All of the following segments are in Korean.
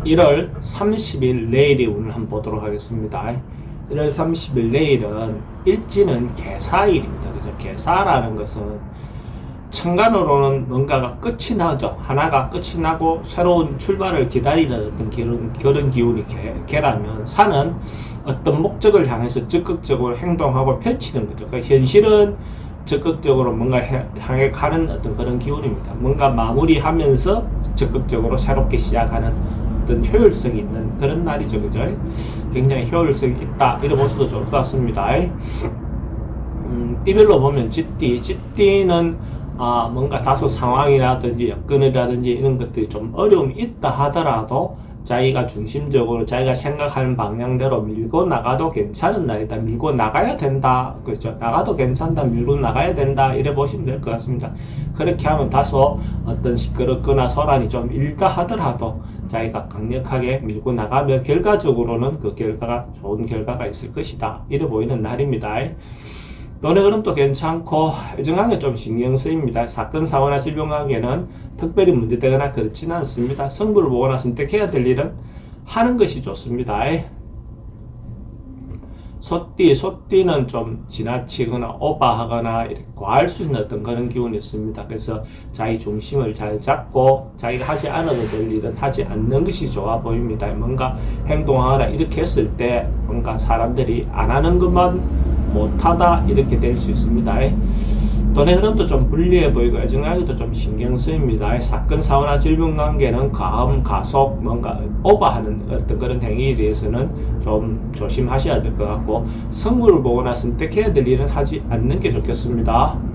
1월 30일 내일의 운을 한번 보도록 하겠습니다. 1월 30일 내일은 일지는 개사일입니다. 그죠? 개사라는 것은 천간으로는 뭔가가 끝이 나죠. 하나가 끝이 나고 새로운 출발을 기다리는 어떤 그런 기운이 개라면, 사는 어떤 목적을 향해서 적극적으로 행동하고 펼치는 거죠. 그러니까 현실은 적극적으로 뭔가 향해 가는 어떤 그런 기운입니다. 뭔가 마무리하면서 적극적으로 새롭게 시작하는 어떤 효율성이 있는 그런 날이죠. 그죠? 굉장히 효율성이 있다, 이래 볼 수도 좋을 것 같습니다. 띠별로 보면 쥐띠는 뭔가 다소 상황이라든지 여건이라든지 이런 것들이 좀 어려움이 있다 하더라도 자기가 중심적으로 자기가 생각하는 방향대로 밀고 나가도 괜찮은 날이다. 밀고 나가야 된다. 그렇죠. 나가도 괜찮다. 밀고 나가야 된다. 이래 보시면 될 것 같습니다. 그렇게 하면 다소 어떤 시끄럽거나 소란이 좀 일다 하더라도 자기가 강력하게 밀고 나가면 결과적으로는 그 결과가 좋은 결과가 있을 것이다. 이래 보이는 날입니다. 돈의 흐름도 괜찮고 애정관계 좀 신경 쓰입니다. 사건, 사고나 질병 관계는 특별히 문제되거나 그렇지는 않습니다. 승부를 보거나 선택해야 될 일은 하는 것이 좋습니다. 소띠는 좀 지나치거나 오버하거나 이렇게 과할 수 있는 어떤 그런 기운이 있습니다. 그래서 자기 중심을 잘 잡고 자기가 하지 않아도 될 일은 하지 않는 것이 좋아 보입니다. 뭔가 행동하거나 이렇게 했을 때 뭔가 사람들이 안 하는 것만 못하다 이렇게 될 수 있습니다. 돈의 흐름도 좀 불리해 보이고 애정관계도 좀 신경 쓰입니다. 사건, 사고나 질병 관계는 가음, 가속, 뭔가 오버하는 어떤 그런 행위에 대해서는 좀 조심하셔야 될 것 같고, 성물을 보거나 선택해야 될 일은 하지 않는 게 좋겠습니다.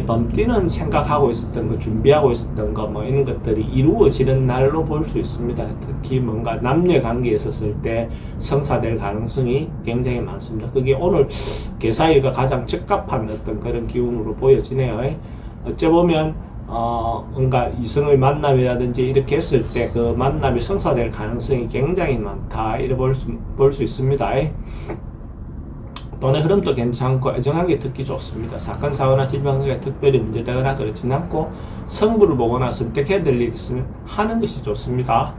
범띠는 생각하고 있었던 거, 준비하고 있었던 거, 뭐 이런 것들이 이루어지는 날로 볼 수 있습니다. 특히 뭔가 남녀 관계에 있었을 때 성사될 가능성이 굉장히 많습니다. 그게 오늘 개사일과 가장 적합한 어떤 그런 기운으로 보여지네요. 어째 보면 뭔가 이성의 만남이라든지 이렇게 했을 때 그 만남이 성사될 가능성이 굉장히 많다, 이렇게 볼 수 있습니다. 돈의 흐름도 괜찮고 애정관계 듣기 좋습니다. 사건, 사고나 질병 관계가 특별히 문제되거나 그렇지는 않고, 성부를 보거나 선택해야 될 일이 있으면 하는 것이 좋습니다.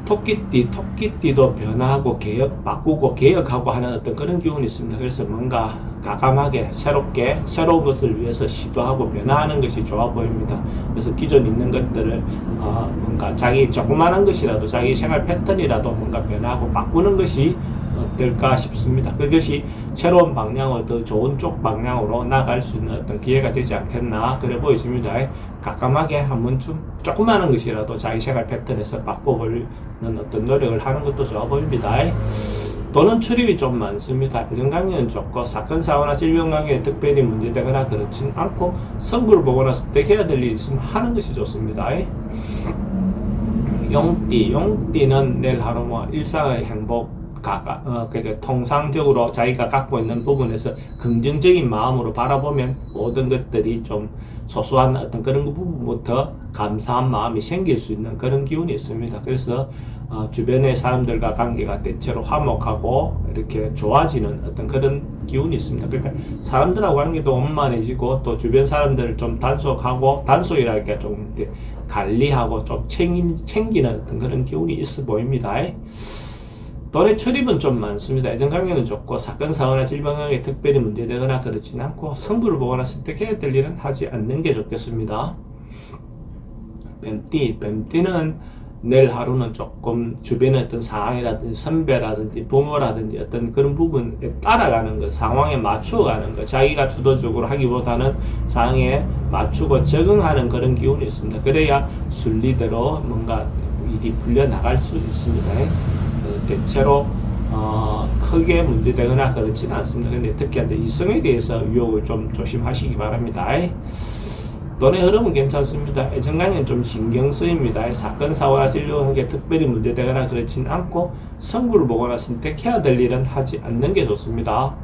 토끼띠도 변화하고 바꾸고 개혁하고 하는 어떤 그런 기운이 있습니다. 그래서 뭔가 과감하게 새롭게 새로운 것을 위해서 시도하고 변화하는 것이 좋아 보입니다. 그래서 기존 있는 것들을 뭔가 자기 조그마한 것이라도 자기 생활 패턴이라도 뭔가 변화하고 바꾸는 것이 어떨까 싶습니다. 그것이 새로운 방향으로, 더 좋은 쪽 방향으로 나갈 수 있는 어떤 기회가 되지 않겠나, 그래 보여집니다. 가감하게 한 번쯤 조그마한 것이라도 자기 생활 패턴에서 바꿔보는 어떤 노력을 하는 것도 좋아 보입니다. 돈은 출입이 좀 많습니다. 애정관계는 좋고 사건, 사고나 질병 관계에 특별히 문제되거나 그렇지는 않고, 성부를 보거나 선택해야 될 일이 있으면 하는 것이 좋습니다. 용띠는 내일 하루 뭐 일상의 행복, 그러니까 통상적으로 자기가 갖고 있는 부분에서 긍정적인 마음으로 바라보면 모든 것들이 좀 소소한 어떤 그런 부분부터 감사한 마음이 생길 수 있는 그런 기운이 있습니다. 그래서 주변의 사람들과 관계가 대체로 화목하고 이렇게 좋아지는 어떤 그런 기운이 있습니다. 그러니까 사람들하고 관계도 원만해지고, 또 주변 사람들을 좀 단속이랄까 좀 관리하고 좀 챙기는 어떤 그런 기운이 있어 보입니다. 돈의 출입은 좀 많습니다. 애정관계는 좋고 사건, 사고나 질병 관계에 특별히 문제되거나 그렇지는 않고, 성부를 보거나 선택해야 될 일은 하지 않는 게 좋겠습니다. 뱀띠는 내일 하루는 조금 주변의 어떤 상황이라든지 선배라든지 부모라든지 어떤 그런 부분에 따라가는 것, 상황에 맞추어가는 것, 자기가 주도적으로 하기보다는 상황에 맞추고 적응하는 그런 기운이 있습니다. 그래야 순리대로 뭔가 일이 풀려나갈 수 있습니다. 대체로 크게 문제되거나 그렇지는 않습니다. 근데 특히 이성에 대해서 유혹을 좀 조심하시기 바랍니다. 돈의 흐름은 괜찮습니다. 애정관계는 좀 신경 쓰입니다. 사건, 사고나 질병 관계 특별히 문제되거나 그렇지는 않고, 성부를 보거나 선택해야 될 일은 하지 않는 게 좋습니다.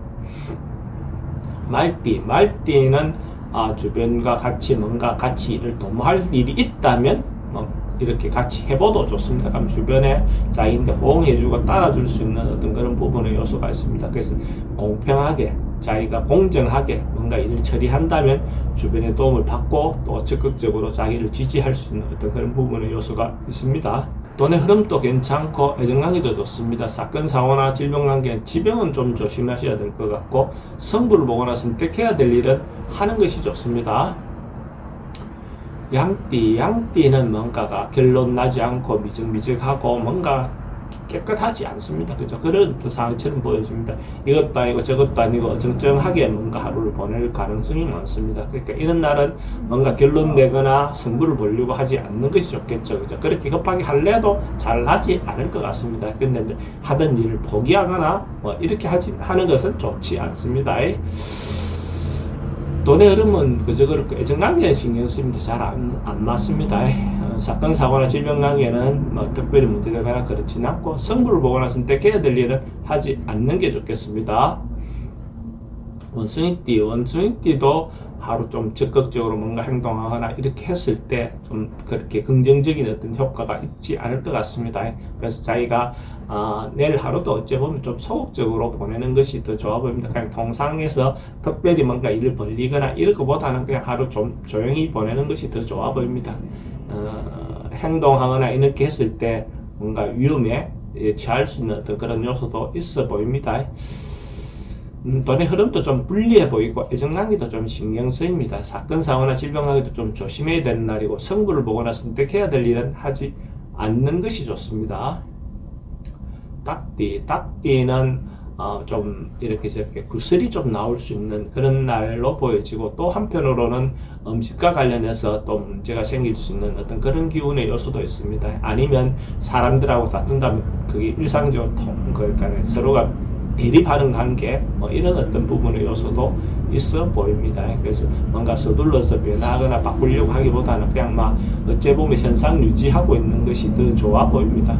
말띠는 주변과 같이 뭔가 같이 일을 도모할 일이 있다면 이렇게 같이 해봐도 좋습니다. 그럼 주변에 자기한테 호응해주고 따라줄 수 있는 어떤 그런 부분의 요소가 있습니다. 그래서 공평하게 자기가 공정하게 뭔가 일을 처리한다면 주변의 도움을 받고 또 적극적으로 자기를 지지할 수 있는 어떤 그런 부분의 요소가 있습니다. 돈의 흐름도 괜찮고 애정관계도 좋습니다. 사건, 사고나 질병관계, 지병은 좀 조심하셔야 될 것 같고 성부를 보거나 선택해야 될 일은 하는 것이 좋습니다. 양띠는 뭔가가 결론 나지 않고 미적미적하고 뭔가 깨끗하지 않습니다. 그죠? 그런 상황처럼 보여집니다. 이것도 아니고 저것도 아니고 어정쩡하게 뭔가 하루를 보낼 가능성이 많습니다. 그러니까 이런 날은 뭔가 결론 내거나 승부를 보려고 하지 않는 것이 좋겠죠. 그죠? 그렇게 급하게 할래도 잘 하지 않을 것 같습니다. 근데 이제 하던 일을 포기하거나 뭐 이렇게 하는 것은 좋지 않습니다. 돈의 흐름은 그저 그렇고 애정관계는 신경 쓰입니다. 잘 안 맞습니다. 사건, 사고나 질병관계는 뭐 특별히 문제되거나 그렇진 않고 성부를 보거나 선택해야 될 일은 하지 않는 게 좋겠습니다. 원숭이띠도 하루 좀 적극적으로 뭔가 행동하거나 이렇게 했을 때 좀 그렇게 긍정적인 어떤 효과가 있지 않을 것 같습니다. 그래서 자기가 내일 하루도 어찌 보면 좀 소극적으로 보내는 것이 더 좋아 보입니다. 그냥 통상에서 특별히 뭔가 일을 벌리거나 이런 것보다는 그냥 하루 좀 조용히 보내는 것이 더 좋아 보입니다. 행동하거나 이렇게 했을 때 뭔가 위험에 처할 수 있는 어떤 그런 요소도 있어 보입니다. 돈의 흐름도 좀 불리해 보이고 애정관계도 좀 신경 쓰입니다. 사건, 사고나 질병관계도 좀 조심해야 되는 날이고 성부를 보거나 선택해야 될 일은 하지 않는 것이 좋습니다. 딱띠는 좀 이렇게 저렇게 구슬이 좀 나올 수 있는 그런 날로 보여지고 또 한편으로는 음식과 관련해서 또 문제가 생길 수 있는 어떤 그런 기운의 요소도 있습니다. 아니면 사람들하고 다툰다면 그게 일상적으로 그러니까 서로가 대립하는 관계 뭐 이런 어떤 부분의 요소도 있어 보입니다. 그래서 뭔가 서둘러서 변화하거나 바꾸려고 하기보다는 그냥 막 어째 보면 현상 유지하고 있는 것이 더 좋아 보입니다.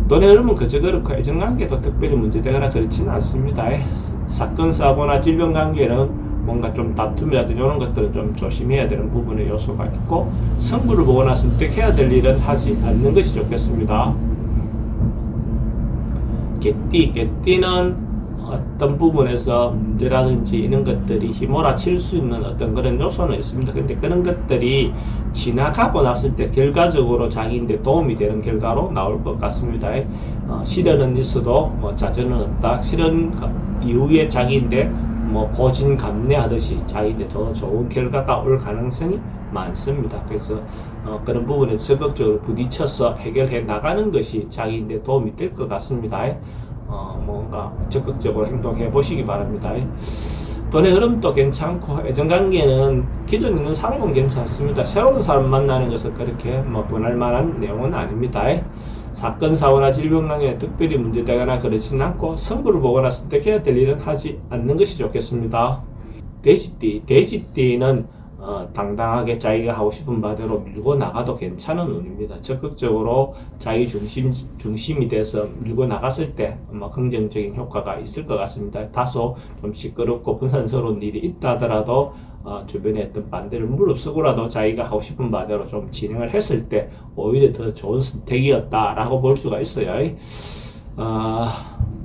돈의 흐름은 그저 그렇고 애정관계도 특별히 문제되거나 그렇지는 않습니다. 사건, 사고나 질병관계는 뭔가 좀 다툼이라든지 이런 것들을 좀 조심해야 되는 부분의 요소가 있고 성부를 보거나 선택해야 될 일은 하지 않는 것이 좋겠습니다. 개띠는 어떤 부분에서 문제라든지 이런 것들이 휘몰아칠 수 있는 어떤 그런 요소는 있습니다. 근데 그런 것들이 지나가고 났을 때 결과적으로 자기인데 도움이 되는 결과로 나올 것 같습니다. 시련은 있어도 뭐 자전은 없다. 시련 이후에 자기인데 뭐 고진감래하듯이 자기인데 더 좋은 결과가 올 가능성이 많습니다. 그래서 그런 부분에 적극적으로 부딪혀서 해결해 나가는 것이 자기인데 도움이 될 것 같습니다. 뭔가 적극적으로 행동해 보시기 바랍니다. 돈의 흐름도 괜찮고 애정관계는 기존 있는 사람은 괜찮습니다. 새로운 사람 만나는 것은 그렇게 뭐 분할 만한 내용은 아닙니다. 사건, 사고나 질병관계에 특별히 문제되거나 그렇지는 않고 성부를 보거나 선택해야 될 일은 하지 않는 것이 좋겠습니다. 돼지띠는 당당하게 자기가 하고 싶은 바대로 밀고 나가도 괜찮은 운입니다. 적극적으로 자기 중심이 돼서 밀고 나갔을 때 긍정적인 효과가 있을 것 같습니다. 다소 좀 시끄럽고 분산스러운 일이 있다 하더라도 주변에 어떤 반대를 무릅쓰고라도 자기가 하고 싶은 바대로 좀 진행을 했을 때 오히려 더 좋은 선택이었다라고 볼 수가 있어요.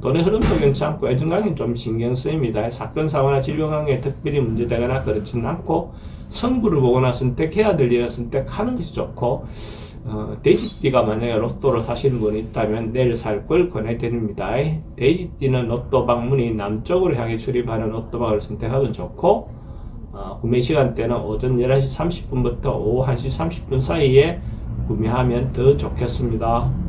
돈의 흐름도 괜찮고 애정관계는 좀 신경 쓰입니다. 사건, 사고나 질병관계에 특별히 문제되거나 그렇지는 않고 성부를 보거나 선택해야 될 일은 선택하는 것이 좋고 돼지띠가 만약에 로또를 사시는 분이 있다면 내일 살 걸 권해드립니다. 돼지띠는 로또 방문이 남쪽으로 향해 출입하는 로또방을 선택하면 좋고 구매 시간대는 오전 11시 30분부터 오후 1시 30분 사이에 구매하면 더 좋겠습니다.